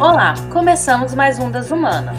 Olá, começamos mais um das Humanas.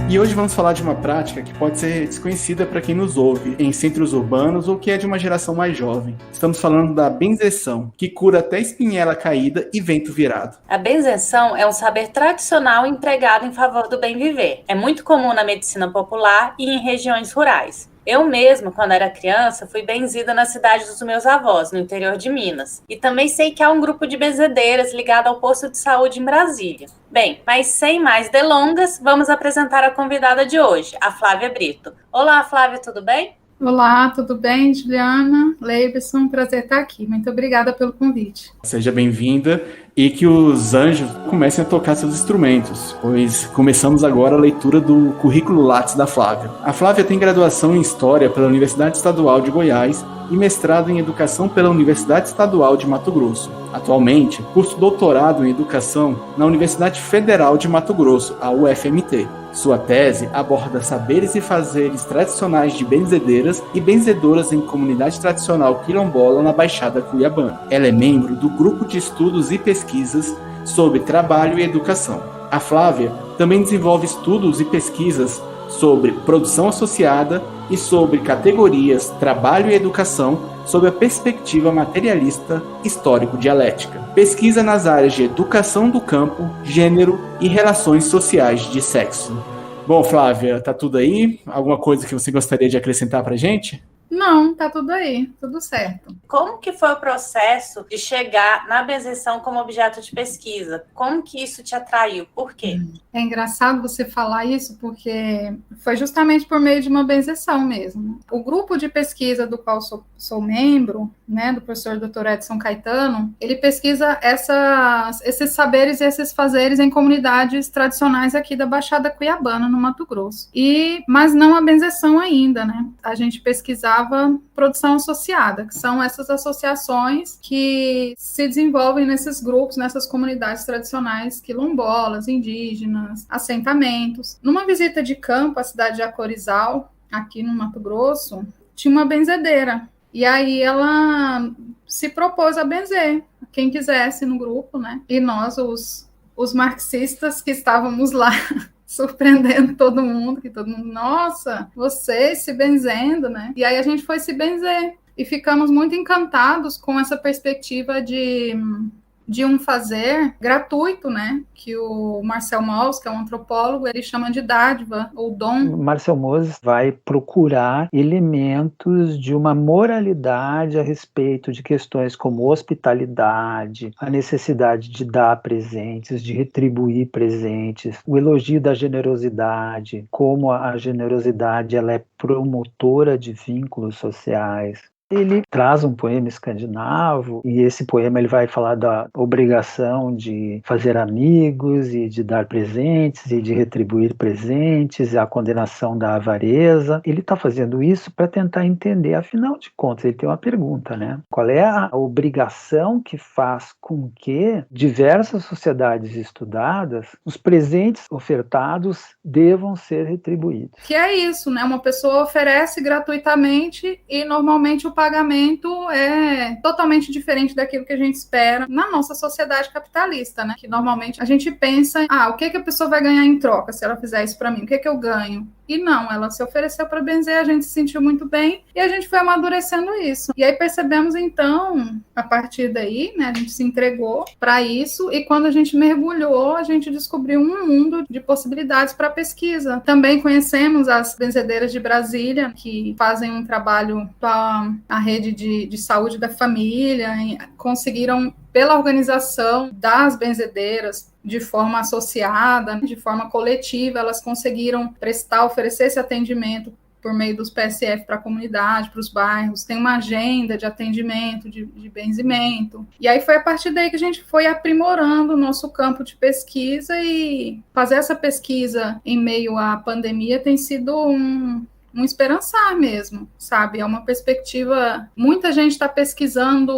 E hoje vamos falar de uma prática que pode ser desconhecida para quem nos ouve em centros urbanos ou que é de uma geração mais jovem. Estamos falando da benzeção, que cura até espinhela caída e vento virado. A benzeção é um saber tradicional empregado em favor do bem viver. É muito comum na medicina popular e em regiões rurais. Eu mesma, quando era criança, fui benzida na cidade dos meus avós, no interior de Minas. E também sei que há um grupo de benzedeiras ligado ao posto de saúde em Brasília. Bem, mas sem mais delongas, vamos apresentar a convidada de hoje, a Flávia Brito. Olá, Flávia, tudo bem? Olá, tudo bem, Juliana? Leibson, prazer estar aqui. Muito obrigada pelo convite. Seja bem-vinda e que os anjos comecem a tocar seus instrumentos, pois começamos agora a leitura do currículo Lattes da Flávia. A Flávia tem graduação em História pela Universidade Estadual de Goiás e mestrado em Educação pela Universidade Estadual de Mato Grosso. Atualmente, cursa doutorado em Educação na Universidade Federal de Mato Grosso, a UFMT. Sua tese aborda saberes e fazeres tradicionais de benzedeiras e benzedoras em comunidade tradicional quilombola na Baixada Cuiabana. Ela é membro do Grupo de Estudos e Pesquisas sobre Trabalho e Educação. A Flávia também desenvolve estudos e pesquisas sobre produção associada e sobre categorias Trabalho e Educação sob a perspectiva materialista histórico-dialética. Pesquisa nas áreas de educação do campo, gênero e relações sociais de sexo. Bom, Flávia, tá tudo aí? Alguma coisa que você gostaria de acrescentar pra gente? Não, tá tudo aí, tudo certo. Como que foi o processo de chegar na benzeção como objeto de pesquisa? Como que isso te atraiu? Por quê? É engraçado você falar isso porque foi justamente por meio de uma benzeção mesmo. O grupo de pesquisa do qual sou membro, né, do professor Dr. Edson Caetano, ele pesquisa esses saberes e esses fazeres em comunidades tradicionais aqui da Baixada Cuiabana, no Mato Grosso. Mas não a benzeção ainda, né? A gente pesquisava produção associada, que são essas associações que se desenvolvem nesses grupos, nessas comunidades tradicionais quilombolas, indígenas, assentamentos. Numa visita de campo à cidade de Acorizal, aqui no Mato Grosso, tinha uma benzedeira. E aí ela se propôs a benzer quem quisesse no grupo, né? E nós, os marxistas que estávamos lá, surpreendendo todo mundo, nossa, vocês se benzendo, né? E aí a gente foi se benzer e ficamos muito encantados com essa perspectiva de um fazer gratuito, né? Que o Marcel Mauss, que é um antropólogo, ele chama de dádiva ou dom. Marcel Mauss vai procurar elementos de uma moralidade a respeito de questões como hospitalidade, a necessidade de dar presentes, de retribuir presentes, o elogio da generosidade, como a generosidade ela é promotora de vínculos sociais. Ele traz um poema escandinavo e esse poema ele vai falar da obrigação de fazer amigos e de dar presentes e de retribuir presentes, a condenação da avareza. Ele está fazendo isso para tentar entender, afinal de contas, ele tem uma pergunta, né? Qual é a obrigação que faz com que diversas sociedades estudadas, os presentes ofertados devam ser retribuídos? Que é isso, né? Uma pessoa oferece gratuitamente e normalmente o pagamento é totalmente diferente daquilo que a gente espera na nossa sociedade capitalista, né? Que normalmente a gente pensa, o que a pessoa vai ganhar em troca se ela fizer isso para mim? O que eu ganho? E não, ela se ofereceu para benzer, a gente se sentiu muito bem e a gente foi amadurecendo isso. E aí percebemos, então, a partir daí, né, a gente se entregou para isso e quando a gente mergulhou, a gente descobriu um mundo de possibilidades para pesquisa. Também conhecemos as benzedeiras de Brasília, que fazem um trabalho para a rede de saúde da família, e conseguiram, pela organização das benzedeiras, de forma associada, de forma coletiva, elas conseguiram oferecer esse atendimento por meio dos PSF para a comunidade, para os bairros, tem uma agenda de atendimento, de benzimento. E aí foi a partir daí que a gente foi aprimorando o nosso campo de pesquisa e fazer essa pesquisa em meio à pandemia tem sido um esperançar mesmo, sabe? É uma perspectiva... Muita gente está pesquisando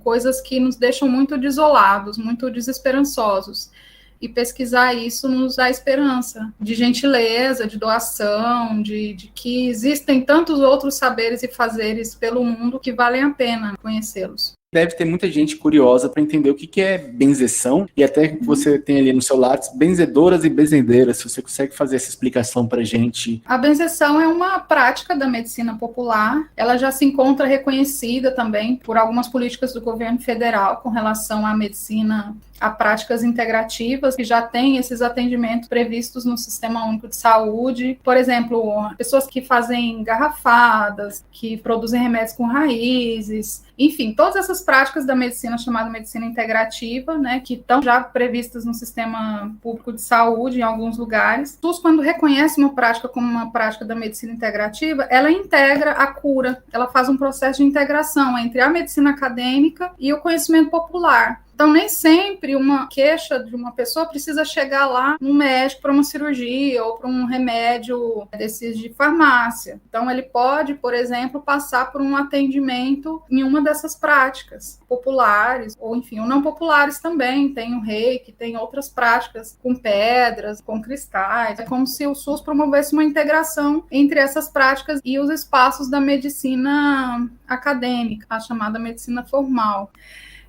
coisas que nos deixam muito desolados, muito desesperançosos. E pesquisar isso nos dá esperança de gentileza, de doação, de que existem tantos outros saberes e fazeres pelo mundo que valem a pena conhecê-los. deve ter muita gente curiosa para entender o que é benzeção, e até que você tem ali no seu lápis benzedoras e benzedeiras, se você consegue fazer essa explicação para a gente. A benzeção é uma prática da medicina popular, ela já se encontra reconhecida também por algumas políticas do governo federal com relação à medicina, a práticas integrativas, que já tem esses atendimentos previstos no Sistema Único de Saúde. Por exemplo, pessoas que fazem garrafadas, que produzem remédios com raízes, enfim, todas essas práticas da medicina chamada medicina integrativa, né, que estão já previstas no Sistema Público de Saúde em alguns lugares. O SUS, quando reconhece uma prática como uma prática da medicina integrativa, ela integra a cura, ela faz um processo de integração entre a medicina acadêmica e o conhecimento popular. Então, nem sempre uma queixa de uma pessoa precisa chegar lá no médico para uma cirurgia ou para um remédio desses de farmácia. Então, ele pode, por exemplo, passar por um atendimento em uma dessas práticas populares, ou enfim, ou não populares também. Tem o reiki, tem outras práticas com pedras, com cristais. É como se o SUS promovesse uma integração entre essas práticas e os espaços da medicina acadêmica, a chamada medicina formal.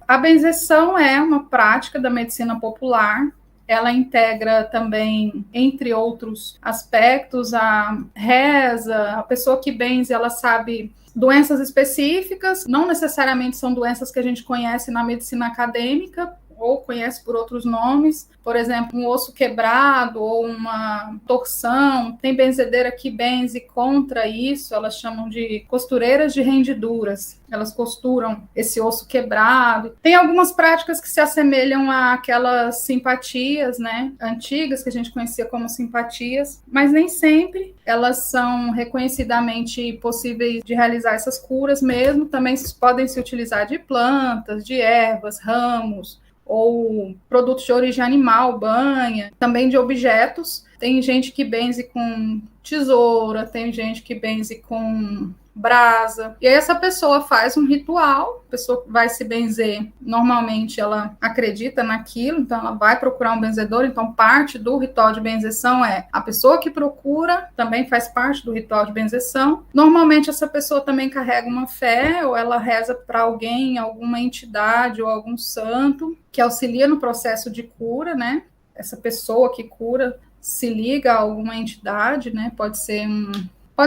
A benzeção é uma prática da medicina popular, ela integra também, entre outros aspectos, a reza, a pessoa que benze, ela sabe doenças específicas, não necessariamente são doenças que a gente conhece na medicina acadêmica, ou conhece por outros nomes, por exemplo, um osso quebrado ou uma torção. Tem benzedeira que benze contra isso, elas chamam de costureiras de rendiduras. Elas costuram esse osso quebrado. Tem algumas práticas que se assemelham àquelas simpatias, né, antigas, que a gente conhecia como simpatias, mas nem sempre elas são reconhecidamente possíveis de realizar essas curas mesmo. Também podem se utilizar de plantas, de ervas, ramos, ou produtos de origem animal, banha, também de objetos. Tem gente que benze com tesoura, tem gente que benze com brasa. E aí essa pessoa faz um ritual, a pessoa vai se benzer, normalmente ela acredita naquilo, então ela vai procurar um benzedor. Então parte do ritual de benzeção é a pessoa que procura, também faz parte do ritual de benzeção. Normalmente essa pessoa também carrega uma fé, ou ela reza para alguém, alguma entidade ou algum santo que auxilia no processo de cura, né? Essa pessoa que cura se liga a alguma entidade, né? Pode ser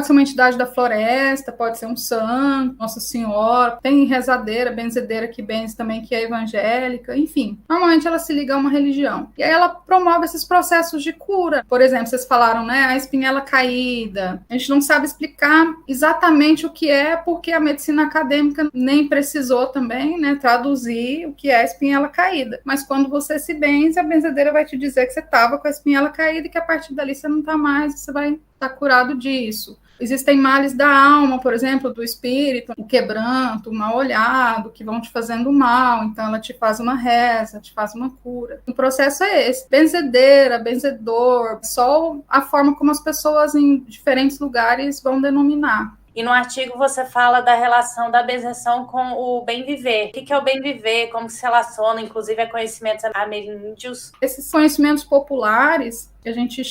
uma entidade da floresta, pode ser um santo, Nossa Senhora, tem rezadeira, benzedeira que benze também, que é evangélica, enfim. Normalmente ela se liga a uma religião. E aí ela promove esses processos de cura. Por exemplo, vocês falaram, né, a espinhela caída. A gente não sabe explicar exatamente o que é, porque a medicina acadêmica nem precisou também, né, traduzir o que é a espinhela caída. Mas quando você se benze, a benzedeira vai te dizer que você estava com a espinhela caída e que a partir dali você não está mais, você vai estar curado disso. Existem males da alma, por exemplo, do espírito, o quebranto, o mal olhado, que vão te fazendo mal, então ela te faz uma reza, te faz uma cura. O processo é esse. Benzedeira, benzedor, só a forma como as pessoas em diferentes lugares vão denominar. E no artigo você fala da relação da benzeção com o bem viver. O que é o bem viver? Como se relaciona, inclusive, a conhecimentos ameríndios? Esses conhecimentos populares, que a gente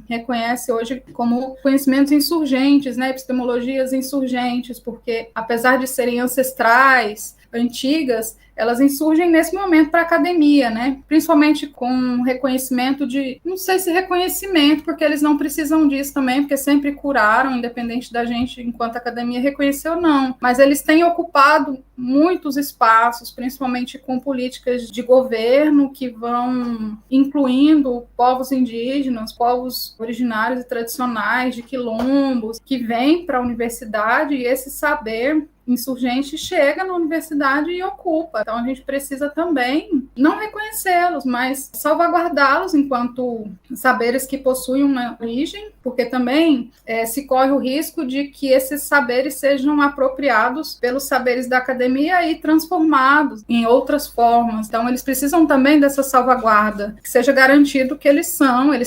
reconhece hoje como conhecimentos insurgentes, né, epistemologias insurgentes, porque apesar de serem ancestrais, antigas, elas insurgem nesse momento para a academia, né? Principalmente com reconhecimento não sei se reconhecimento, porque eles não precisam disso também, porque sempre curaram, independente da gente, enquanto a academia reconheceu ou não. Mas eles têm ocupado muitos espaços, principalmente com políticas de governo que vão incluindo povos indígenas, povos originários e tradicionais, de quilombos, que vêm para a universidade, e esse saber insurgente chega na universidade e ocupa. Então, a gente precisa também não reconhecê-los, mas salvaguardá-los enquanto saberes que possuem uma origem, porque também se corre o risco de que esses saberes sejam apropriados pelos saberes da academia e transformados em outras formas. Então, eles precisam também dessa salvaguarda, que seja garantido que eles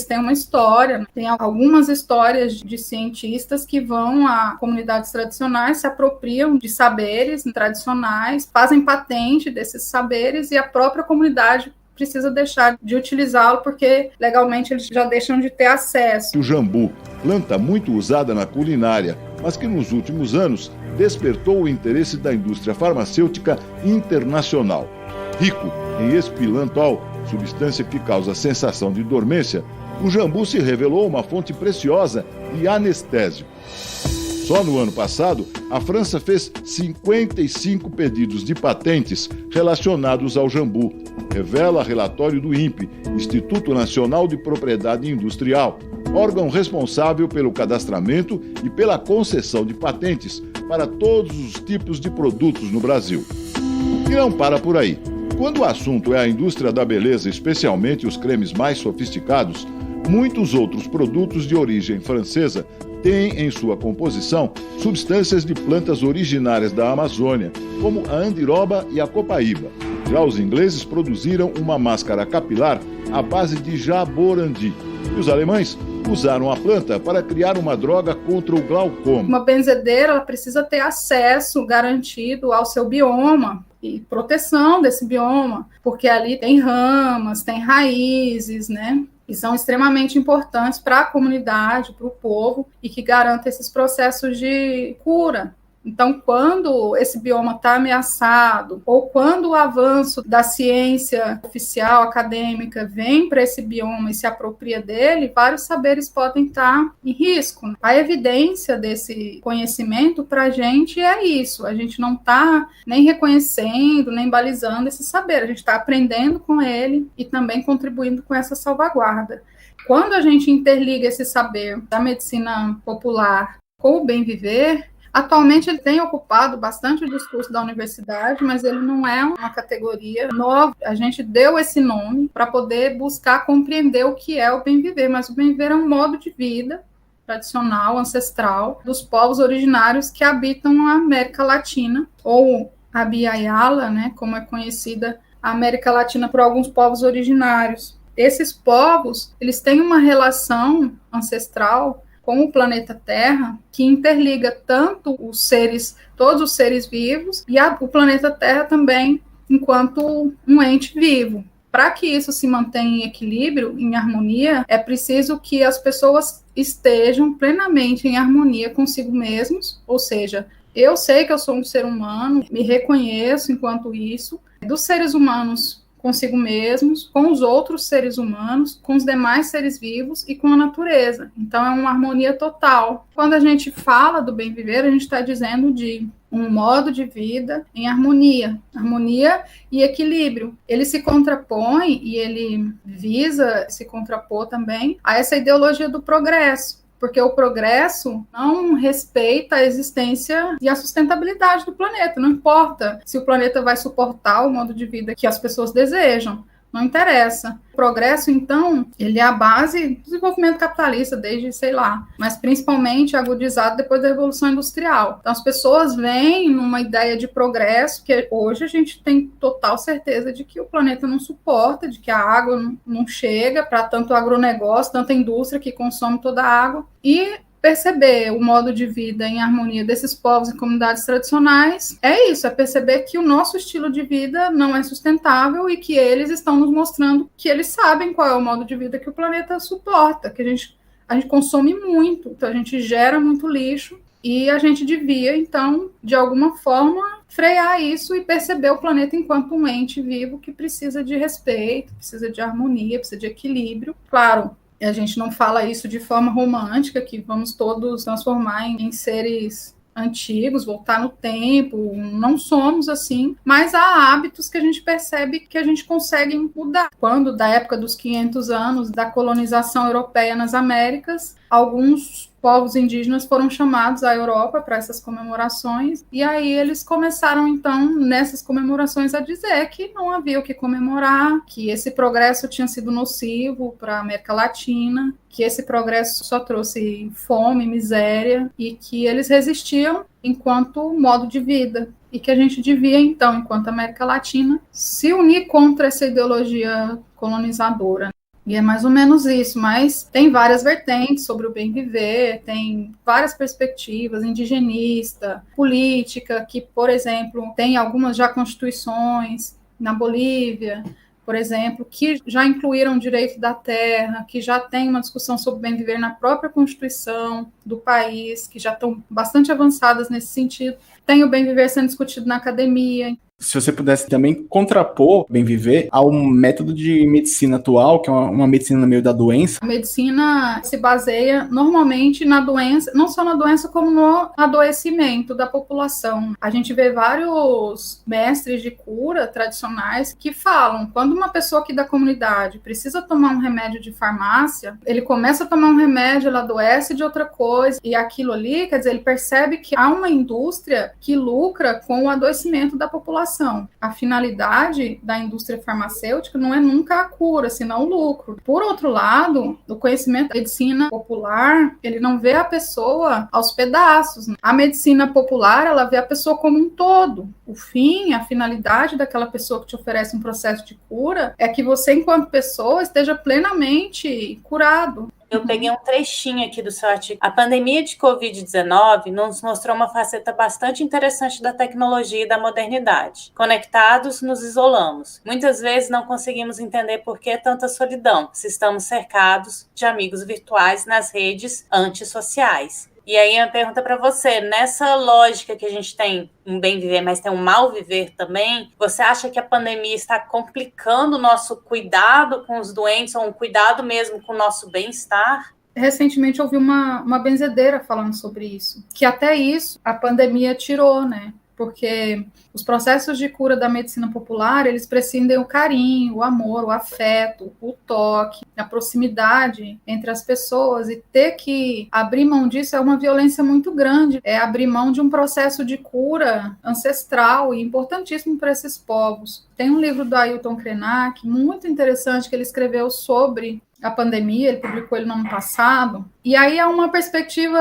têm uma história. Tem algumas histórias de cientistas que vão a comunidades tradicionais, se apropriam de saberes tradicionais, fazem patente desses saberes e a própria comunidade precisa deixar de utilizá-lo porque legalmente eles já deixam de ter acesso. O jambu, planta muito usada na culinária, mas que nos últimos anos despertou o interesse da indústria farmacêutica internacional. Rico em espilantol, substância que causa sensação de dormência, o jambu se revelou uma fonte preciosa de anestésico. Só no ano passado, a França fez 55 pedidos de patentes relacionados ao jambu, revela relatório do INPE, Instituto Nacional de Propriedade Industrial, órgão responsável pelo cadastramento e pela concessão de patentes para todos os tipos de produtos no Brasil. E não para por aí. Quando o assunto é a indústria da beleza, especialmente os cremes mais sofisticados, muitos outros produtos de origem francesa têm em sua composição substâncias de plantas originárias da Amazônia, como a andiroba e a copaíba. Já os ingleses produziram uma máscara capilar à base de jaborandi. E os alemães usaram a planta para criar uma droga contra o glaucoma. Uma benzedeira, ela precisa ter acesso garantido ao seu bioma e proteção desse bioma, porque ali tem ramas, tem raízes, né? E são extremamente importantes para a comunidade, para o povo, e que garantem esses processos de cura. Então, quando esse bioma está ameaçado, ou quando o avanço da ciência oficial, acadêmica, vem para esse bioma e se apropria dele, vários saberes podem estar em risco. A evidência desse conhecimento para a gente é isso. A gente não está nem reconhecendo, nem balizando esse saber. A gente está aprendendo com ele e também contribuindo com essa salvaguarda. Quando a gente interliga esse saber da medicina popular com o bem viver, atualmente ele tem ocupado bastante o discurso da universidade, mas ele não é uma categoria nova. A gente deu esse nome para poder buscar compreender o que é o bem viver, mas o bem viver é um modo de vida tradicional, ancestral, dos povos originários que habitam a América Latina, ou a Biayala, né, como é conhecida a América Latina por alguns povos originários. Esses povos, eles têm uma relação ancestral com o planeta Terra, que interliga tanto os seres, todos os seres vivos, e o planeta Terra também, enquanto um ente vivo. Para que isso se mantenha em equilíbrio, em harmonia, é preciso que as pessoas estejam plenamente em harmonia consigo mesmos, ou seja, eu sei que eu sou um ser humano, me reconheço enquanto isso, dos seres humanos consigo mesmos, com os outros seres humanos, com os demais seres vivos e com a natureza. Então, é uma harmonia total. Quando a gente fala do bem viver, a gente está dizendo de um modo de vida em harmonia e equilíbrio. Ele se contrapõe e ele visa se contrapor também a essa ideologia do progresso, porque o progresso não respeita a existência e a sustentabilidade do planeta. Não importa se o planeta vai suportar o modo de vida que as pessoas desejam, não interessa. O progresso, então, ele é a base do desenvolvimento capitalista desde, sei lá, mas principalmente agudizado depois da Revolução Industrial. Então, as pessoas veem numa ideia de progresso que hoje a gente tem total certeza de que o planeta não suporta, de que a água não chega para tanto agronegócio, tanta indústria que consome toda a água. E perceber o modo de vida em harmonia desses povos e comunidades tradicionais é isso, é perceber que o nosso estilo de vida não é sustentável e que eles estão nos mostrando que eles sabem qual é o modo de vida que o planeta suporta, que a gente consome muito, então a gente gera muito lixo e a gente devia, então, de alguma forma, frear isso e perceber o planeta enquanto um ente vivo que precisa de respeito, precisa de harmonia, precisa de equilíbrio. Claro, a gente não fala isso de forma romântica, que vamos todos transformar em seres antigos, voltar no tempo, não somos assim, mas há hábitos que a gente percebe que a gente consegue mudar. Quando, da época dos 500 anos da colonização europeia nas Américas, alguns povos indígenas foram chamados à Europa para essas comemorações, e aí eles começaram, então, nessas comemorações a dizer que não havia o que comemorar, que esse progresso tinha sido nocivo para a América Latina, que esse progresso só trouxe fome, miséria, e que eles resistiam enquanto modo de vida, e que a gente devia, então, enquanto América Latina, se unir contra essa ideologia colonizadora. E é mais ou menos isso, mas tem várias vertentes sobre o bem viver, tem várias perspectivas, indigenista, política, que, por exemplo, tem algumas já constituições na Bolívia, por exemplo, que já incluíram o direito da terra, que já tem uma discussão sobre bem viver na própria Constituição do país, que já estão bastante avançadas nesse sentido. Tem o bem viver sendo discutido na academia. Se você pudesse também contrapor bem viver ao método de medicina atual, que é uma medicina no meio da doença. A medicina se baseia normalmente na doença, não só na doença, como no adoecimento da população. A gente vê vários mestres de cura tradicionais que falam, quando uma pessoa aqui da comunidade precisa tomar um remédio de farmácia, ele começa a tomar um remédio, ele adoece de outra coisa, e aquilo ali, quer dizer, ele percebe que há uma indústria que lucra com o adoecimento da população. A finalidade da indústria farmacêutica não é nunca a cura, senão o lucro. Por outro lado, o conhecimento da medicina popular, ele não vê a pessoa aos pedaços. A medicina popular, ela vê a pessoa como um todo. O fim, a finalidade daquela pessoa que te oferece um processo de cura é que você, enquanto pessoa, esteja plenamente curado. Eu peguei um trechinho aqui do seu artigo. A pandemia de Covid-19 nos mostrou uma faceta bastante interessante da tecnologia e da modernidade. Conectados, nos isolamos. Muitas vezes não conseguimos entender por que tanta solidão, se estamos cercados de amigos virtuais nas redes antissociais. E aí a pergunta para você, nessa lógica que a gente tem um bem viver, mas tem um mal viver também, você acha que a pandemia está complicando o nosso cuidado com os doentes, ou um cuidado mesmo com o nosso bem-estar? Recentemente ouvi uma benzedeira falando sobre isso, que até isso a pandemia tirou, né? Porque os processos de cura da medicina popular, eles prescindem o carinho, o amor, o afeto, o toque, a proximidade entre as pessoas, e ter que abrir mão disso é uma violência muito grande, é abrir mão de um processo de cura ancestral e importantíssimo para esses povos. Tem um livro do Ailton Krenak, muito interessante, que ele escreveu sobre a pandemia, ele publicou ele no ano passado, e aí é uma perspectiva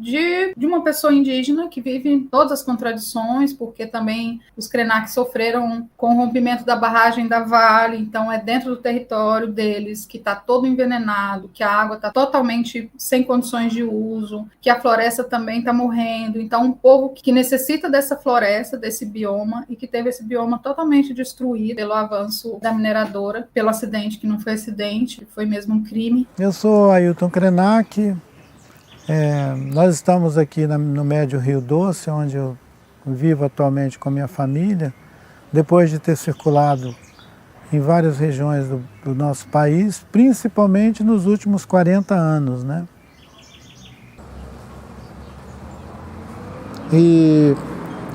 de uma pessoa indígena que vive em todas as contradições, porque também os Krenak sofreram com o rompimento da barragem da Vale, então é dentro do território deles, que está todo envenenado, que a água está totalmente sem condições de uso, que a floresta também está morrendo, então um povo que necessita dessa floresta, desse bioma, e que teve esse bioma totalmente destruído pelo avanço da mineradora, pelo acidente, que não foi acidente, foi mesmo um crime. Eu sou Ailton Krenak. Nós estamos aqui no Médio Rio Doce, onde eu vivo atualmente com a minha família, depois de ter circulado em várias regiões do nosso país, principalmente nos últimos 40 anos, né? E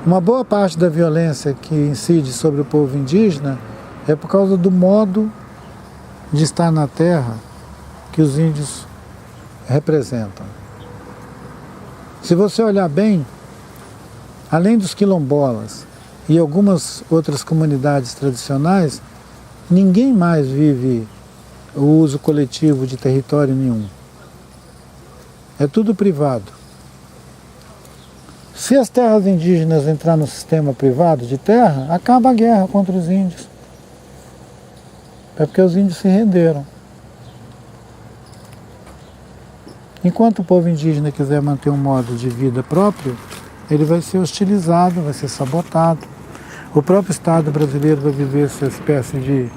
uma boa parte da violência que incide sobre o povo indígena é por causa do modo de estar na terra que os índios representam. Se você olhar bem, além dos quilombolas e algumas outras comunidades tradicionais, ninguém mais vive o uso coletivo de território nenhum. É tudo privado. Se as terras indígenas entrar no sistema privado de terra, acaba a guerra contra os índios. É porque os índios se renderam. Enquanto o povo indígena quiser manter um modo de vida próprio, ele vai ser hostilizado, vai ser sabotado. O próprio Estado brasileiro vai viver essa espécie de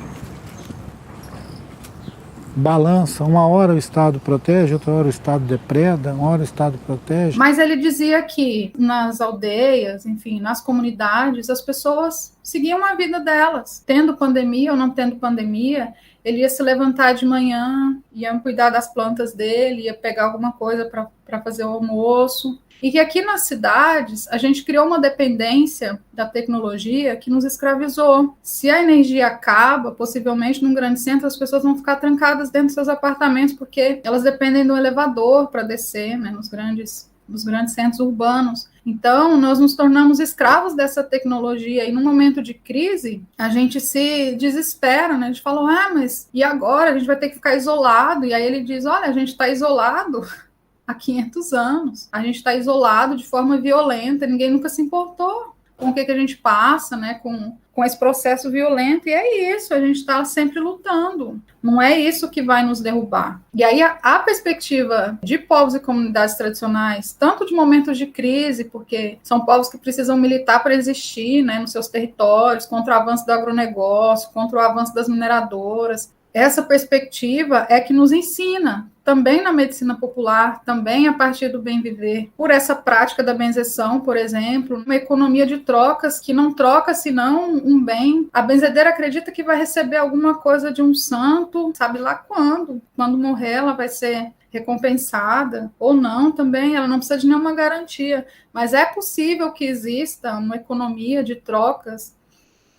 balança. Uma hora o Estado protege, outra hora o Estado depreda, uma hora o Estado protege. Mas ele dizia que nas aldeias, enfim, nas comunidades, as pessoas seguiam a vida delas. Tendo pandemia ou não tendo pandemia, ele ia se levantar de manhã, ia cuidar das plantas dele, ia pegar alguma coisa para fazer o almoço. E que aqui nas cidades, a gente criou uma dependência da tecnologia que nos escravizou. Se a energia acaba, possivelmente num grande centro, as pessoas vão ficar trancadas dentro dos seus apartamentos, porque elas dependem do elevador para descer, né, nos grandes centros urbanos. Então, nós nos tornamos escravos dessa tecnologia, e no momento de crise, a gente se desespera, né? A gente fala, mas e agora? A gente vai ter que ficar isolado. E aí ele diz, olha, a gente está isolado há 500 anos. A gente está isolado de forma violenta, ninguém nunca se importou com o que a gente passa, né, com esse processo violento, e é isso, a gente está sempre lutando, não é isso que vai nos derrubar. E aí a perspectiva de povos e comunidades tradicionais, tanto de momentos de crise, porque são povos que precisam militar para existir, né, nos seus territórios, contra o avanço do agronegócio, contra o avanço das mineradoras, essa perspectiva é que nos ensina, também na medicina popular, também a partir do bem viver, por essa prática da benzeção, por exemplo, uma economia de trocas que não troca senão um bem. A benzedeira acredita que vai receber alguma coisa de um santo, sabe lá quando morrer ela vai ser recompensada ou não também, ela não precisa de nenhuma garantia, mas é possível que exista uma economia de trocas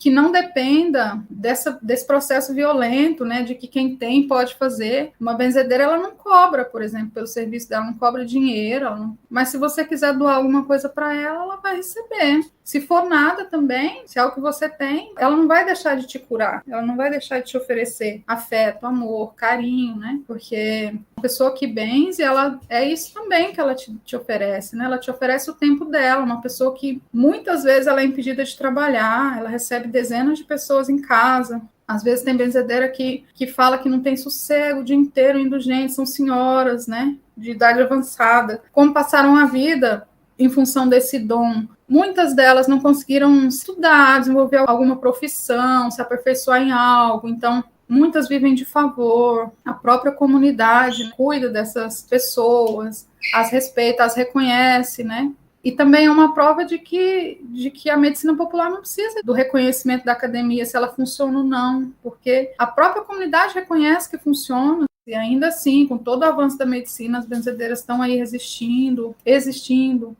que não dependa desse processo violento, né, de que quem tem pode fazer. Uma benzedeira, ela não cobra, por exemplo, pelo serviço dela, não cobra dinheiro, mas se você quiser doar alguma coisa para ela, ela vai receber. Se for nada também, se é o que você tem, ela não vai deixar de te curar, ela não vai deixar de te oferecer afeto, amor, carinho, né, porque uma pessoa que benze, ela é isso também que ela te oferece, né, ela te oferece o tempo dela, uma pessoa que muitas vezes ela é impedida de trabalhar, ela recebe dezenas de pessoas em casa. Às vezes tem benzedeira que fala que não tem sossego o dia inteiro indo gente, são senhoras, né, de idade avançada. Como passaram a vida em função desse dom? Muitas delas não conseguiram estudar, desenvolver alguma profissão, se aperfeiçoar em algo, então muitas vivem de favor, a própria comunidade cuida dessas pessoas, as respeita, as reconhece, né? E também é uma prova de que a medicina popular não precisa do reconhecimento da academia, se ela funciona ou não, porque a própria comunidade reconhece que funciona, e ainda assim, com todo o avanço da medicina, as benzedeiras estão aí existindo.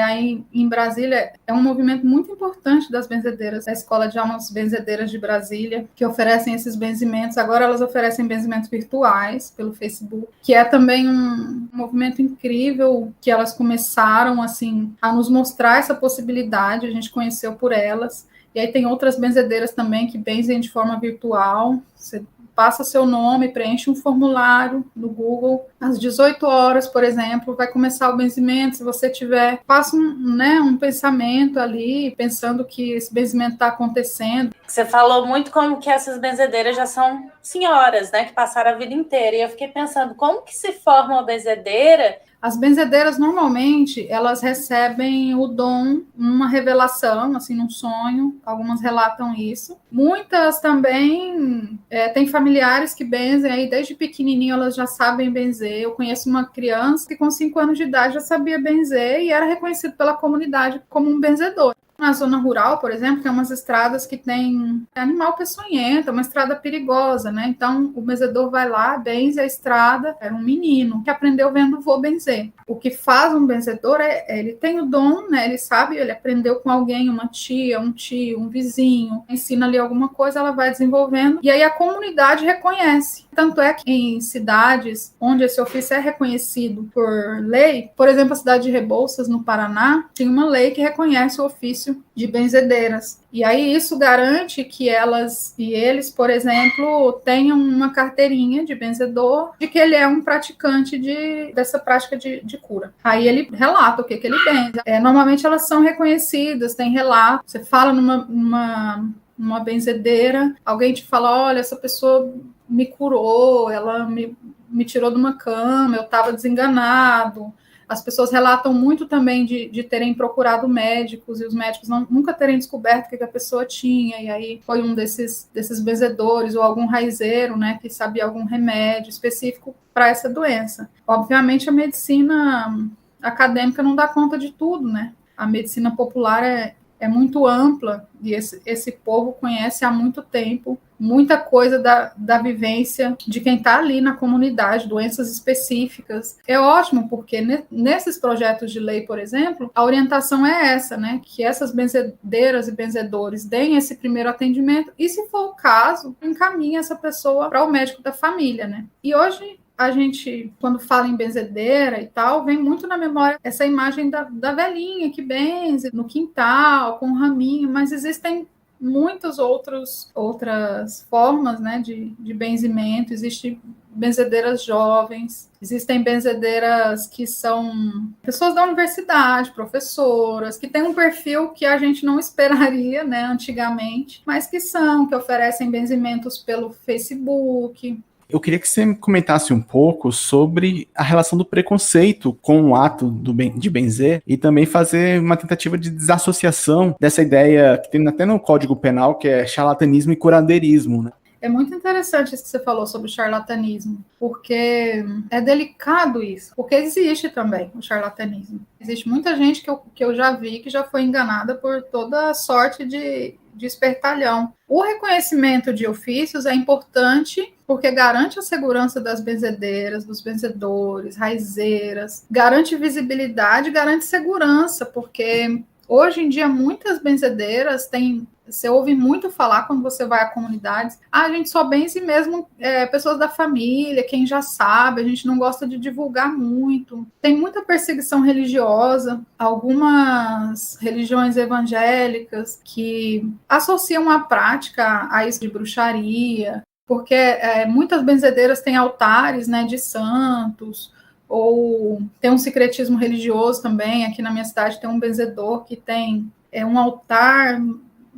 Aí em Brasília é um movimento muito importante das benzedeiras, a Escola de Almas Benzedeiras de Brasília, que oferecem esses benzimentos. Agora elas oferecem benzimentos virtuais pelo Facebook, que é também um movimento incrível, que elas começaram assim a nos mostrar essa possibilidade, a gente conheceu por elas. E aí tem outras benzedeiras também que benzem de forma virtual. Você passa seu nome, preenche um formulário no Google. Às 18 horas, por exemplo, vai começar o benzimento. Se você tiver, faça um pensamento ali, pensando que esse benzimento está acontecendo. Você falou muito como que essas benzedeiras já são senhoras, né, que passaram a vida inteira. E eu fiquei pensando, como que se forma uma benzedeira? As benzedeiras, normalmente, elas recebem o dom, uma revelação, assim, num sonho. Algumas relatam isso. Muitas também têm familiares que benzem, aí desde pequenininho elas já sabem benzer. Eu conheço uma criança que com 5 anos de idade já sabia benzer e era reconhecido pela comunidade como um benzedor. Na zona rural, por exemplo, tem umas estradas que tem animal peçonhento, é uma estrada perigosa, né? Então, o benzedor vai lá, benze a estrada. Era um menino que aprendeu vendo o vô benzer. O que faz um benzedor ele tem o dom, né? Ele sabe, ele aprendeu com alguém, uma tia, um tio, um vizinho, ensina ali alguma coisa, ela vai desenvolvendo, e aí a comunidade reconhece. Tanto é que em cidades onde esse ofício é reconhecido por lei, por exemplo, a cidade de Rebouças, no Paraná, tem uma lei que reconhece o ofício de benzedeiras. E aí isso garante que elas e eles, por exemplo, tenham uma carteirinha de benzedor, de que ele é um praticante dessa prática de cura. Aí ele relata o que ele benze. Normalmente elas são reconhecidas, tem relato. Você fala numa benzedeira, alguém te fala, olha, essa pessoa me curou, ela me tirou de uma cama, eu estava desenganado. As pessoas relatam muito também de terem procurado médicos e os médicos nunca terem descoberto o que a pessoa tinha, e aí foi um desses benzedores ou algum raizeiro, né, que sabia algum remédio específico para essa doença. Obviamente a medicina acadêmica não dá conta de tudo, né? A medicina popular é muito ampla e esse povo conhece há muito tempo muita coisa da vivência de quem está ali na comunidade, doenças específicas. É ótimo, porque nesses projetos de lei, por exemplo, a orientação é essa, né? Que essas benzedeiras e benzedores deem esse primeiro atendimento e, se for o caso, encaminhe essa pessoa para o médico da família, né? E hoje a gente, quando fala em benzedeira e tal, vem muito na memória essa imagem da velhinha que benze no quintal, com um raminho, mas existem muitas outras formas, né, de benzimento. Existe benzedeiras jovens, existem benzedeiras que são pessoas da universidade, professoras, que têm um perfil que a gente não esperaria, né, antigamente, mas que oferecem benzimentos pelo Facebook. Eu queria que você comentasse um pouco sobre a relação do preconceito com o ato de benzer e também fazer uma tentativa de desassociação dessa ideia que tem até no Código Penal, que é charlatanismo e curandeirismo, né? É muito interessante isso que você falou sobre o charlatanismo, porque é delicado isso, porque existe também o charlatanismo. Existe muita gente que eu já vi que já foi enganada por toda sorte de espertalhão. O reconhecimento de ofícios é importante porque garante a segurança das benzedeiras, dos benzedores, raizeiras, garante visibilidade, garante segurança, porque hoje em dia muitas benzedeiras têm... Você ouve muito falar quando você vai a comunidades, a gente só benze mesmo pessoas da família, quem já sabe, a gente não gosta de divulgar muito. Tem muita perseguição religiosa, algumas religiões evangélicas que associam a prática a isso de bruxaria, porque muitas benzedeiras têm altares, né, de santos, ou tem um secretismo religioso também. Aqui na minha cidade tem um benzedor que tem um altar...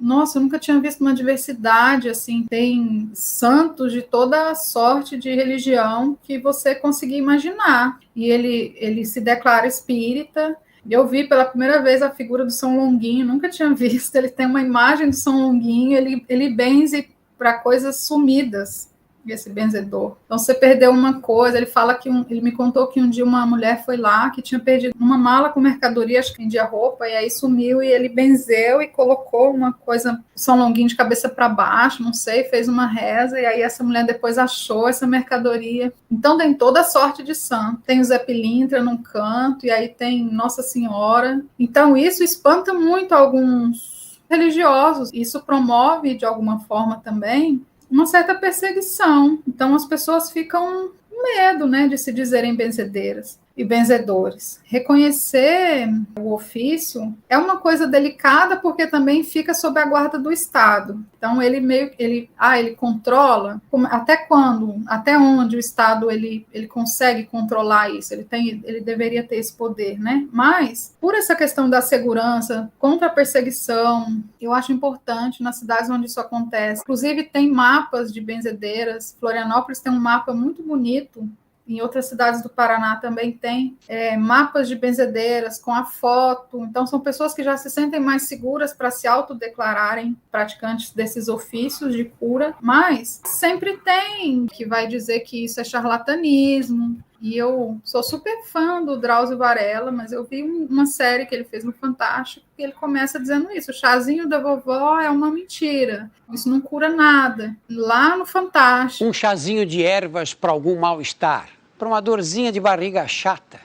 Nossa, eu nunca tinha visto uma diversidade, assim, tem santos de toda sorte de religião que você conseguir imaginar. E ele se declara espírita. Eu vi pela primeira vez a figura do São Longuinho, nunca tinha visto. Ele tem uma imagem do São Longuinho, ele benze para coisas sumidas, esse benzedor. Então, você perdeu uma coisa, ele fala que ele me contou que um dia uma mulher foi lá, que tinha perdido uma mala com mercadoria, acho que vendia roupa, e aí sumiu, e ele benzeu e colocou uma coisa, São Longuinho de cabeça para baixo, não sei, fez uma reza, e aí essa mulher depois achou essa mercadoria. Então, tem toda a sorte de santo. Tem o Zé Pilintra num canto, e aí tem Nossa Senhora. Então, isso espanta muito alguns religiosos. Isso promove, de alguma forma também, uma certa perseguição. Então as pessoas ficam com medo, né, de se dizerem benzedeiras e benzedores. Reconhecer o ofício é uma coisa delicada porque também fica sob a guarda do Estado. Então ele controla. Até quando? Até onde o Estado ele consegue controlar isso? Ele deveria ter esse poder, né? Mas por essa questão da segurança contra a perseguição, eu acho importante nas cidades onde isso acontece. Inclusive tem mapas de benzedeiras. Florianópolis tem um mapa muito bonito. Em outras cidades do Paraná também tem mapas de benzedeiras com a foto. Então, são pessoas que já se sentem mais seguras para se autodeclararem praticantes desses ofícios de cura. Mas sempre tem que vai dizer que isso é charlatanismo. E eu sou super fã do Drauzio Varela, mas eu vi uma série que ele fez no Fantástico que ele começa dizendo isso. O chazinho da vovó é uma mentira. Isso não cura nada. Lá no Fantástico. Um chazinho de ervas para algum mal-estar, para uma dorzinha de barriga chata.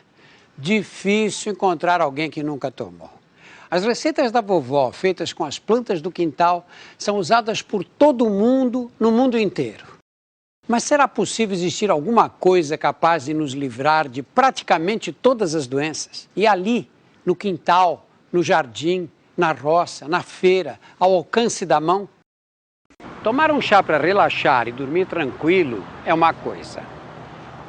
Difícil encontrar alguém que nunca tomou. As receitas da vovó, feitas com as plantas do quintal, são usadas por todo mundo, no mundo inteiro. Mas será possível existir alguma coisa capaz de nos livrar de praticamente todas as doenças? E ali, no quintal, no jardim, na roça, na feira, ao alcance da mão? Tomar um chá para relaxar e dormir tranquilo é uma coisa.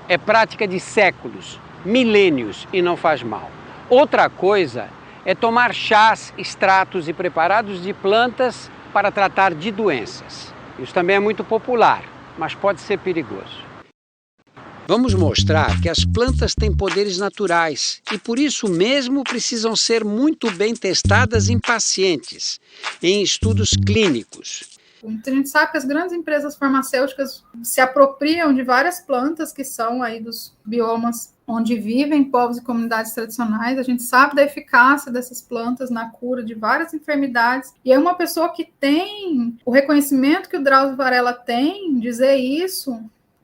É prática de séculos, milênios e não faz mal. Outra coisa é tomar chás, extratos e preparados de plantas para tratar de doenças. Isso também é muito popular, mas pode ser perigoso. Vamos mostrar que as plantas têm poderes naturais e por isso mesmo precisam ser muito bem testadas em pacientes, em estudos clínicos. A gente sabe que as grandes empresas farmacêuticas se apropriam de várias plantas que são aí dos biomas onde vivem povos e comunidades tradicionais. A gente sabe da eficácia dessas plantas na cura de várias enfermidades. E é uma pessoa que tem o reconhecimento que o Drauzio Varela tem, dizer isso,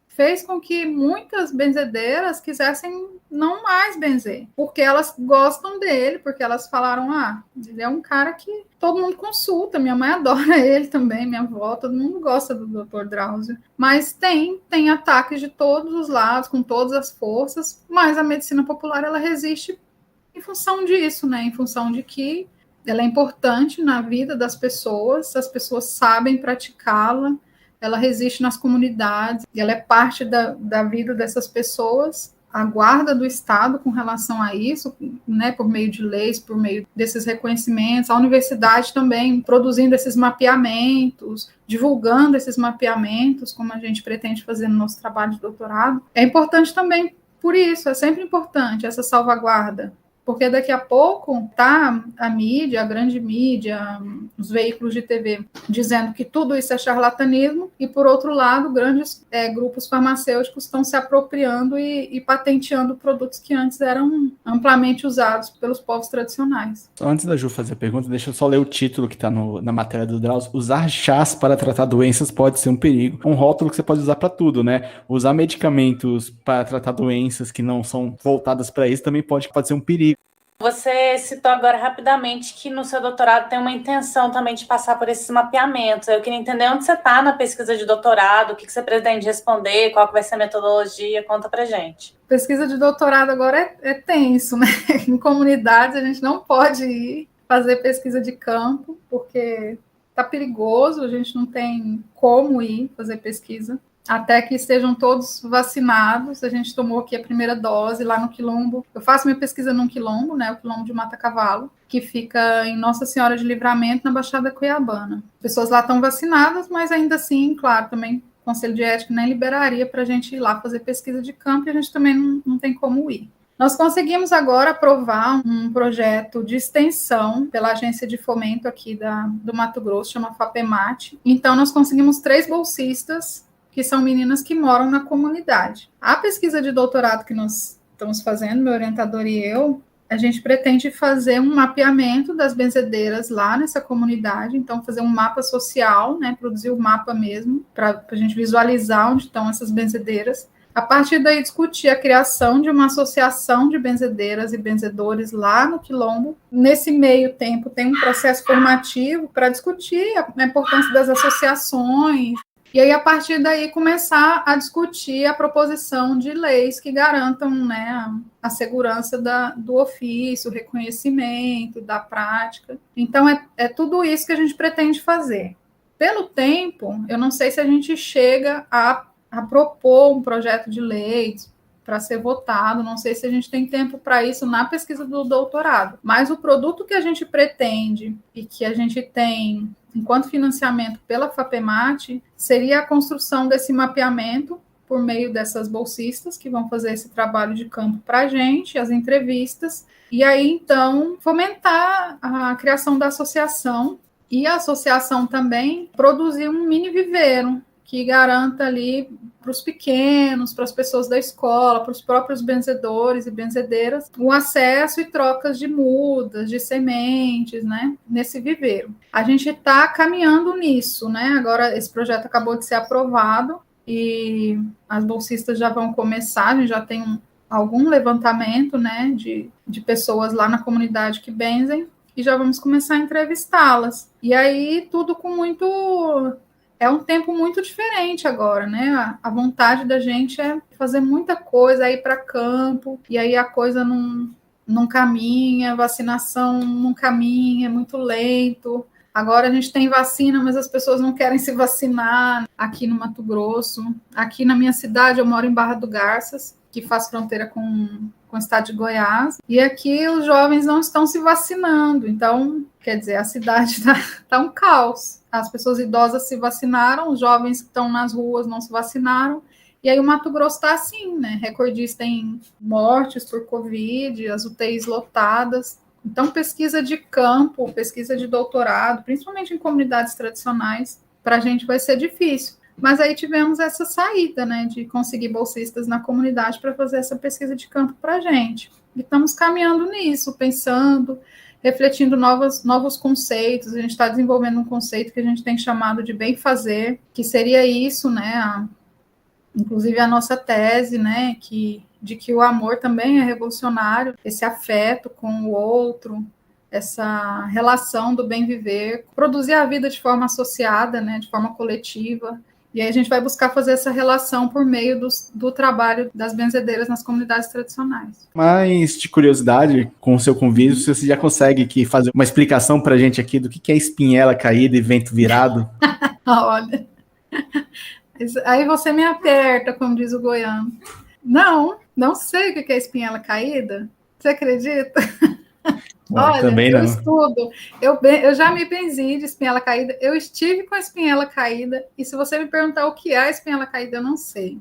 fez com que muitas benzedeiras quisessem não mais benzer, porque elas gostam dele, porque elas falaram, ele é um cara que todo mundo consulta, minha mãe adora ele também, minha avó, todo mundo gosta do Dr. Drauzio, mas tem ataques de todos os lados, com todas as forças, mas a medicina popular, ela resiste em função disso, né, em função de que ela é importante na vida das pessoas, as pessoas sabem praticá-la, ela resiste nas comunidades, e ela é parte da vida dessas pessoas, a guarda do Estado com relação a isso, né, por meio de leis, por meio desses reconhecimentos, a universidade também produzindo esses mapeamentos, divulgando esses mapeamentos, como a gente pretende fazer no nosso trabalho de doutorado. É importante também por isso, é sempre importante essa salvaguarda, porque daqui a pouco tá a mídia, a grande mídia, os veículos de TV dizendo que tudo isso é charlatanismo, e por outro lado, grandes grupos farmacêuticos estão se apropriando e patenteando produtos que antes eram amplamente usados pelos povos tradicionais. Só antes da Ju fazer a pergunta, deixa eu só ler o título que está na matéria do Drauzio. Usar chás para tratar doenças pode ser um perigo. Um rótulo que você pode usar para tudo, né? Usar medicamentos para tratar doenças que não são voltadas para isso também pode ser um perigo. Você citou agora rapidamente que no seu doutorado tem uma intenção também de passar por esses mapeamentos. Eu queria entender onde você está na pesquisa de doutorado, o que você pretende responder, qual que vai ser a metodologia, conta pra gente. Pesquisa de doutorado agora é tenso, né? Em comunidades a gente não pode ir fazer pesquisa de campo, porque está perigoso, a gente não tem como ir fazer pesquisa. Até que estejam todos vacinados. A gente tomou aqui a primeira dose lá no Quilombo. Eu faço minha pesquisa num quilombo, né, o Quilombo de Mata Cavalo, que fica em Nossa Senhora de Livramento, na Baixada Cuiabana. As pessoas lá estão vacinadas, mas ainda assim, claro, também o Conselho de Ética nem liberaria para a gente ir lá fazer pesquisa de campo, e a gente também não tem como ir. Nós conseguimos agora aprovar um projeto de extensão pela agência de fomento aqui do Mato Grosso, chama FAPEMAT. Então, nós conseguimos 3 bolsistas, que são meninas que moram na comunidade. A pesquisa de doutorado que nós estamos fazendo, meu orientador e eu, a gente pretende fazer um mapeamento das benzedeiras lá nessa comunidade, então fazer um mapa social, né, produzir o mapa mesmo, para a gente visualizar onde estão essas benzedeiras. A partir daí, discutir a criação de uma associação de benzedeiras e benzedores lá no Quilombo. Nesse meio tempo, tem um processo formativo para discutir a importância das associações. E aí, a partir daí, começar a discutir a proposição de leis que garantam, né, a segurança do ofício, o reconhecimento, da prática. Então, é tudo isso que a gente pretende fazer. Pelo tempo, eu não sei se a gente chega a propor um projeto de lei para ser votado, não sei se a gente tem tempo para isso na pesquisa do doutorado, mas o produto que a gente pretende e que a gente tem enquanto financiamento pela FAPEMAT seria a construção desse mapeamento por meio dessas bolsistas que vão fazer esse trabalho de campo para a gente, as entrevistas, e aí então fomentar a criação da associação, e a associação também produzir um mini viveiro que garanta ali para os pequenos, para as pessoas da escola, para os próprios benzedores e benzedeiras, o acesso e trocas de mudas, de sementes, né, nesse viveiro. A gente está caminhando nisso, né, agora esse projeto acabou de ser aprovado e as bolsistas já vão começar, a gente já tem algum levantamento, né, de pessoas lá na comunidade que benzem, e já vamos começar a entrevistá-las. E aí tudo com muito... É um tempo muito diferente agora, né? A vontade da gente é fazer muita coisa, ir para campo, e aí a coisa não caminha, a vacinação não caminha, é muito lento. Agora a gente tem vacina, mas as pessoas não querem se vacinar aqui no Mato Grosso. Aqui na minha cidade, eu moro em Barra do Garças, que faz fronteira com o estado de Goiás, e aqui os jovens não estão se vacinando, então, quer dizer, a cidade está um caos. As pessoas idosas se vacinaram, os jovens que estão nas ruas não se vacinaram, e aí o Mato Grosso está assim, né, recordista em mortes por Covid, as UTIs lotadas. Então, pesquisa de campo, pesquisa de doutorado, principalmente em comunidades tradicionais, para a gente vai ser difícil. Mas aí tivemos essa saída, né, de conseguir bolsistas na comunidade para fazer essa pesquisa de campo para a gente. E estamos caminhando nisso, pensando, refletindo novos conceitos. A gente está desenvolvendo um conceito que a gente tem chamado de bem fazer, que seria isso, né, inclusive a nossa tese, né, de que o amor também é revolucionário, esse afeto com o outro, essa relação do bem viver, produzir a vida de forma associada, né, de forma coletiva. E aí a gente vai buscar fazer essa relação por meio do trabalho das benzedeiras nas comunidades tradicionais. Mas, de curiosidade, com o seu convite, você já consegue aqui fazer uma explicação para a gente aqui do que é espinhela caída e vento virado? Olha, Aí você me aperta, como diz o goiano. Não sei o que é espinhela caída. Você acredita? Olha, também eu não. estudo. Eu já me benzi de espinhela caída. Eu estive com a espinhela caída. E se você me perguntar o que é a espinhela caída, eu não sei.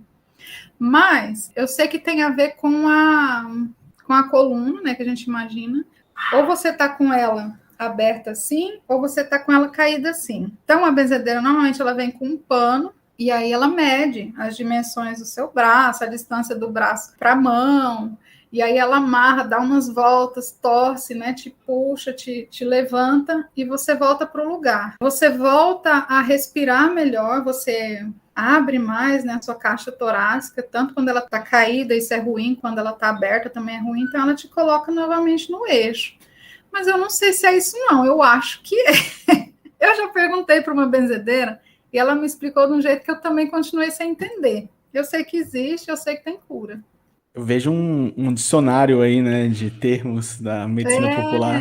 Mas eu sei que tem a ver com a coluna, né, que a gente imagina. Ou você tá com ela aberta assim, ou você tá com ela caída assim. Então, a benzedeira, normalmente, ela vem com um pano, e aí ela mede as dimensões do seu braço, a distância do braço para a mão, e aí ela amarra, dá umas voltas, torce, né, te puxa, te levanta, e você volta para o lugar. Você volta a respirar melhor, você abre mais, né, a sua caixa torácica, tanto quando ela está caída, isso é ruim, quando ela está aberta também é ruim, então ela te coloca novamente no eixo. Mas eu não sei se é isso não, eu acho que é. Eu já perguntei para uma benzedeira, e ela me explicou de um jeito que eu também continuei sem entender. Eu sei que existe, eu sei que tem cura. Eu vejo um dicionário aí, né, de termos da medicina popular.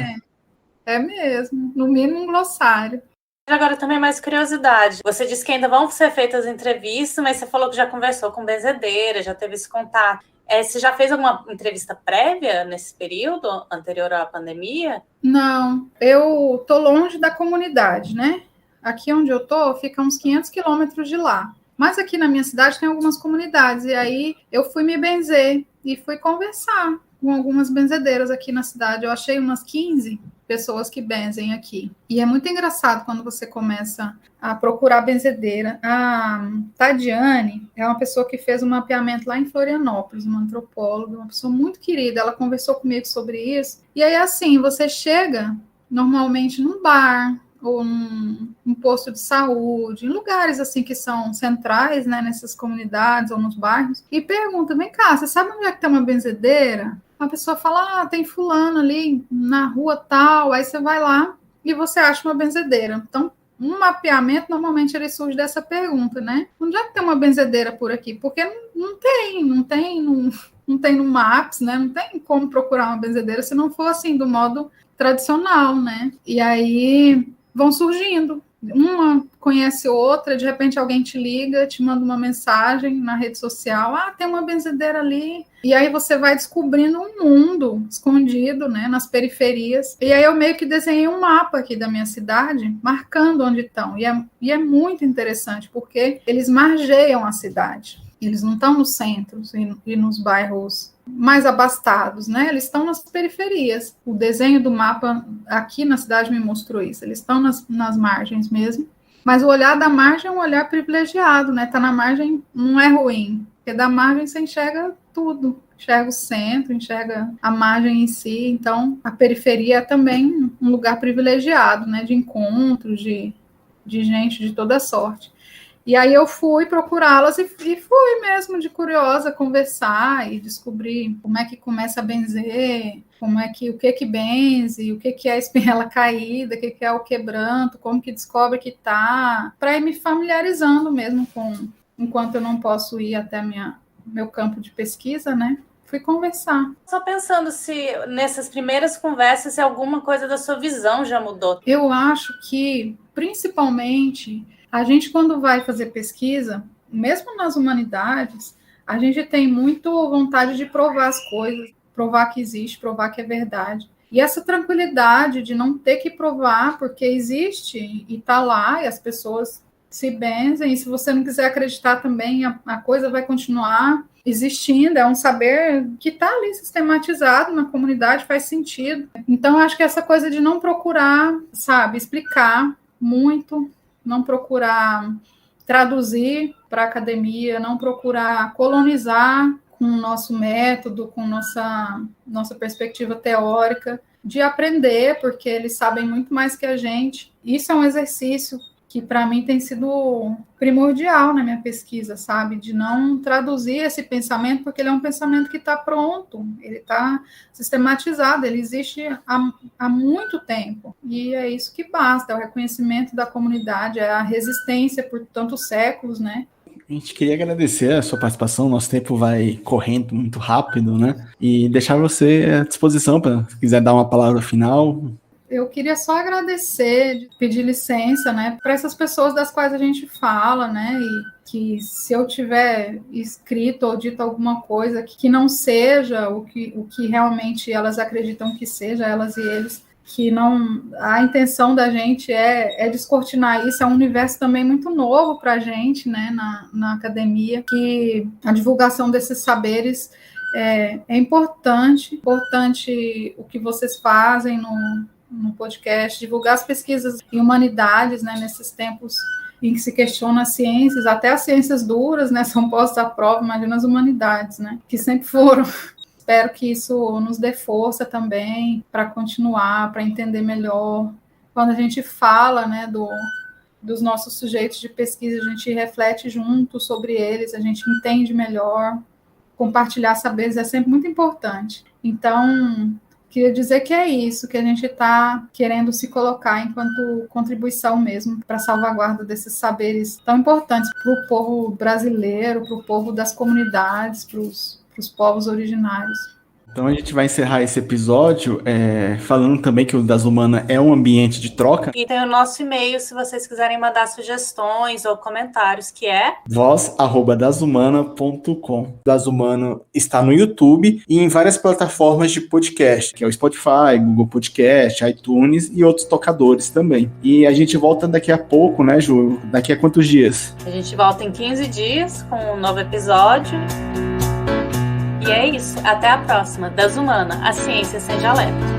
É mesmo, no mínimo um glossário. Agora também mais curiosidade. Você disse que ainda vão ser feitas entrevistas, mas você falou que já conversou com benzedeira, já teve esse contato. Você já fez alguma entrevista prévia nesse período anterior à pandemia? Não, eu tô longe da comunidade, né? Aqui onde eu tô, fica uns 500 quilômetros de lá. Mas aqui na minha cidade tem algumas comunidades, e aí eu fui me benzer e fui conversar com algumas benzedeiras aqui na cidade. Eu achei umas 15 pessoas que benzem aqui. E é muito engraçado quando você começa a procurar benzedeira. A Tadiane é uma pessoa que fez um mapeamento lá em Florianópolis, uma antropóloga, uma pessoa muito querida. Ela conversou comigo sobre isso. E aí, assim, você chega normalmente num bar ou num posto de saúde, em lugares assim que são centrais, né, nessas comunidades ou nos bairros, e pergunta, vem cá, você sabe onde é que tem uma benzedeira? A pessoa fala, tem fulano ali na rua tal, aí você vai lá e você acha uma benzedeira. Então, um mapeamento, normalmente, ele surge dessa pergunta, né? Onde é que tem uma benzedeira por aqui? Porque não tem no Maps, né? Não tem como procurar uma benzedeira se não for assim, do modo tradicional, né? E aí vão surgindo. Uma conhece outra, de repente alguém te liga, te manda uma mensagem na rede social, tem uma benzedeira ali, e aí você vai descobrindo um mundo escondido, né, nas periferias, e aí eu meio que desenhei um mapa aqui da minha cidade, marcando onde estão, e é muito interessante, porque eles margeiam a cidade, eles não estão nos centros e nos bairros mais abastados, né? Eles estão nas periferias. O desenho do mapa aqui na cidade me mostrou isso. Eles estão nas margens mesmo. Mas o olhar da margem é um olhar privilegiado, né? Tá na margem não é ruim, porque da margem você enxerga tudo. Enxerga o centro, enxerga a margem em si. Então, a periferia é também um lugar privilegiado, né? De encontros, de gente de toda sorte. E aí eu fui procurá-las e fui mesmo de curiosa conversar e descobrir como é que começa a benzer, o que benze, o que é a espinhela caída, o que é o quebranto, como que descobre que tá, para ir me familiarizando mesmo enquanto eu não posso ir até meu campo de pesquisa, né? Fui conversar. Só pensando se nessas primeiras conversas, se alguma coisa da sua visão já mudou. Eu acho que, principalmente, a gente, quando vai fazer pesquisa, mesmo nas humanidades, a gente tem muito vontade de provar as coisas, provar que existe, provar que é verdade. E essa tranquilidade de não ter que provar, porque existe e está lá, e as pessoas se benzem, e se você não quiser acreditar também, a coisa vai continuar existindo, é um saber que está ali sistematizado na comunidade, faz sentido. Então, eu acho que essa coisa de não procurar, sabe, explicar muito, não procurar traduzir para a academia, não procurar colonizar com o nosso método, com nossa perspectiva teórica, de aprender, porque eles sabem muito mais que a gente. Isso é um exercício que para mim tem sido primordial na minha pesquisa, sabe? De não traduzir esse pensamento, porque ele é um pensamento que está pronto, ele está sistematizado, ele existe há muito tempo. E é isso que basta, é o reconhecimento da comunidade, é a resistência por tantos séculos, né? A gente queria agradecer a sua participação, nosso tempo vai correndo muito rápido, né? E deixar você à disposição para se quiser dar uma palavra final. Eu queria só agradecer, pedir licença, né, para essas pessoas das quais a gente fala, né, e que se eu tiver escrito ou dito alguma coisa que não seja o que realmente elas acreditam que seja, elas e eles, que não, a intenção da gente é descortinar isso. É um universo também muito novo para a gente, né, na academia, que a divulgação desses saberes é importante o que vocês fazem no podcast, divulgar as pesquisas em humanidades, né, nesses tempos em que se questiona as ciências, até as ciências duras, né, são postas à prova, imagina as humanidades, né, que sempre foram. Espero que isso nos dê força também para continuar, para entender melhor. Quando a gente fala, né, dos nossos sujeitos de pesquisa, a gente reflete junto sobre eles, a gente entende melhor. Compartilhar saberes é sempre muito importante. Então, queria dizer que é isso, que a gente está querendo se colocar enquanto contribuição mesmo para a salvaguarda desses saberes tão importantes para o povo brasileiro, para o povo das comunidades, para os povos originários. Então a gente vai encerrar esse episódio falando também que o Das Humanas é um ambiente de troca. E tem o nosso e-mail, se vocês quiserem mandar sugestões ou comentários, que é voz@dashumana.com. Das Humana está no YouTube e em várias plataformas de podcast, que é o Spotify, Google Podcast, iTunes e outros tocadores também. E a gente volta daqui a pouco, né, Ju? Daqui a quantos dias? A gente volta em 15 dias com um novo episódio. E é isso. Até a próxima. Das Humanas, a ciência sem jaleco.